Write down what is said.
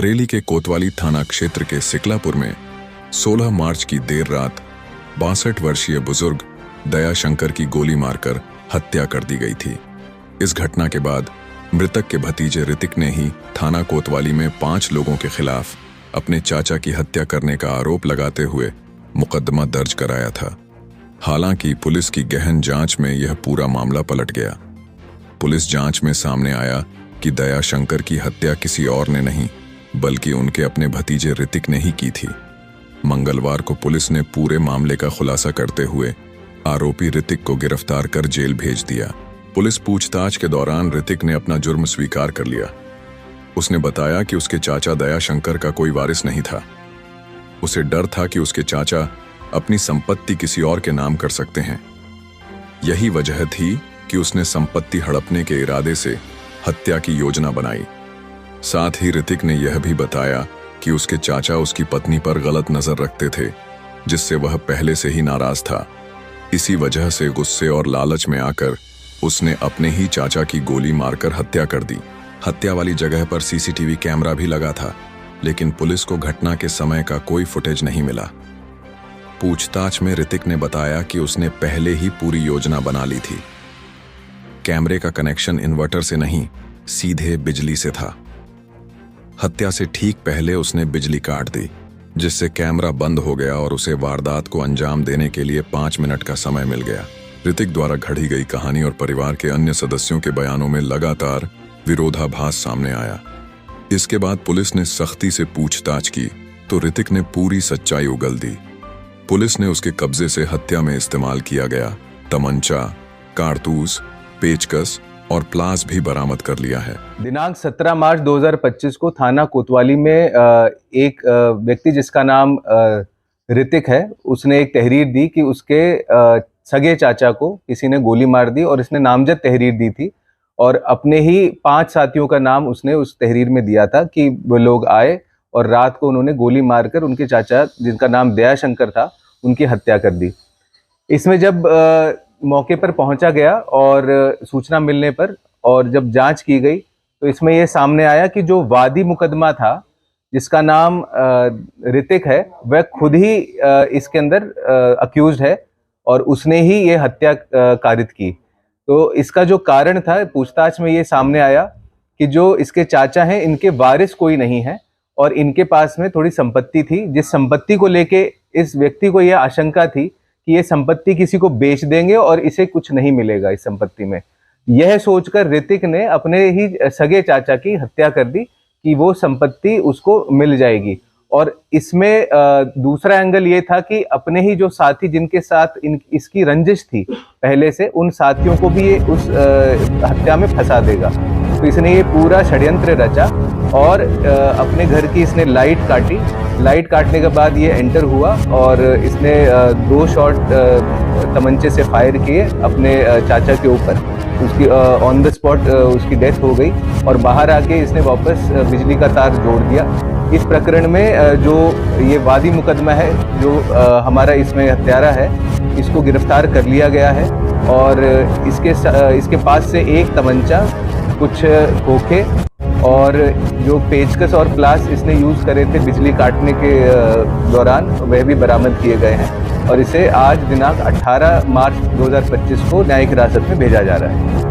बरेली के कोतवाली थाना क्षेत्र के सिकलापुर में 16 मार्च की देर रात 62 वर्षीय बुजुर्ग दयाशंकर की गोली मारकर हत्या कर दी गई थी। इस घटना के बाद मृतक के भतीजे ऋतिक ने ही थाना कोतवाली में 5 लोगों के खिलाफ अपने चाचा की हत्या करने का आरोप लगाते हुए मुकदमा दर्ज कराया था। हालांकि पुलिस की गहन जांच में यह पूरा मामला पलट गया। पुलिस जांच में सामने आया कि दयाशंकर की हत्या किसी और ने नहीं बल्कि उनके अपने भतीजे ऋतिक ने ही की थी। मंगलवार को पुलिस ने पूरे मामले का खुलासा करते हुए आरोपी ऋतिक को गिरफ्तार कर जेल भेज दिया। पुलिस पूछताछ के दौरान ऋतिक ने अपना जुर्म स्वीकार कर लिया। उसने बताया कि उसके चाचा दयाशंकर का कोई वारिस नहीं था। उसे डर था कि उसके चाचा अपनी संपत्ति किसी और के नाम कर सकते हैं। यही वजह थी कि उसने संपत्ति हड़पने के इरादे से हत्या की योजना बनाई। साथ ही ऋतिक ने यह भी बताया कि उसके चाचा उसकी पत्नी पर गलत नजर रखते थे, जिससे वह पहले से ही नाराज था। इसी वजह से गुस्से और लालच में आकर उसने अपने ही चाचा की गोली मारकर हत्या कर दी। हत्या वाली जगह पर सीसीटीवी कैमरा भी लगा था, लेकिन पुलिस को घटना के समय का कोई फुटेज नहीं मिला। पूछताछ में ऋतिक ने बताया कि उसने पहले ही पूरी योजना बना ली थी। कैमरे का कनेक्शन इन्वर्टर से नहीं, सीधे बिजली से था। हत्या से ठीक पहले उसने बिजली काट दी, जिससे कैमरा बंद हो गया और उसे वारदात को अंजाम देने के लिए 5 मिनट का समय मिल गया। ऋतिक द्वारा घड़ी गई कहानी और परिवार के अन्य सदस्यों के बयानों में लगातार विरोधाभास सामने आया। इसके बाद पुलिस ने सख्ती से पूछताछ की तो ऋतिक ने पूरी सच्चाई उगल दी। पुलिस ने उसके कब्जे से हत्या में इस्तेमाल किया गया तमंचा, कारतूस, पेचकस और प्लास भी बरामद कर लिया है। दिनांक 17 मार्च 2025 को थाना कोतवाली में एक व्यक्ति जिसका नाम ऋतिक है, उसने एक तहरीर दी कि उसके सगे चाचा को किसी ने गोली मार दी और इसने नामजद तहरीर दी थी और अपने ही 5 साथियों का नाम उसने उस तहरीर में दिया था कि वो लोग आए और रात को उन्होंने गोली मारकर उनके चाचा, जिनका नाम दयाशंकर था, उनकी हत्या कर दी। इसमें जब मौके पर पहुंचा गया और सूचना मिलने पर और जब जांच की गई तो इसमें यह सामने आया कि जो वादी मुकदमा था, जिसका नाम ऋतिक है, वह खुद ही इसके अंदर अक्यूज्ड है और उसने ही ये हत्या कारित की। तो इसका जो कारण था, पूछताछ में ये सामने आया कि जो इसके चाचा हैं, इनके वारिस कोई नहीं है और इनके पास में थोड़ी संपत्ति थी, जिस संपत्ति को लेके इस व्यक्ति को यह आशंका थी कि ये संपत्ति किसी को बेच देंगे और इसे कुछ नहीं मिलेगा इस संपत्ति में। यह सोचकर ऋतिक ने अपने ही सगे चाचा की हत्या कर दी कि वो संपत्ति उसको मिल जाएगी। और इसमें दूसरा एंगल ये था कि अपने ही जो साथी जिनके साथ इसकी रंजिश थी पहले से, उन साथियों को भी ये उस हत्या में फंसा देगा। तो इसने ये पूरा षड्यंत्र रचा और अपने घर की इसने लाइट काटी। लाइट काटने के बाद ये एंटर हुआ और इसने 2 शॉट तमंचे से फायर किए अपने चाचा के ऊपर। उसकी ऑन द स्पॉट उसकी डेथ हो गई और बाहर आके इसने वापस बिजली का तार जोड़ दिया। इस प्रकरण में जो ये वादी मुकदमा है, जो हमारा इसमें हत्यारा है, इसको गिरफ्तार कर लिया गया है और इसके पास से एक तमंचा, कुछ खोखे और जो पेचकस और प्लास इसने यूज़ करे थे बिजली काटने के दौरान, वह भी बरामद किए गए हैं और इसे आज दिनांक 18 मार्च 2025 को न्यायिक हिरासत में भेजा जा रहा है।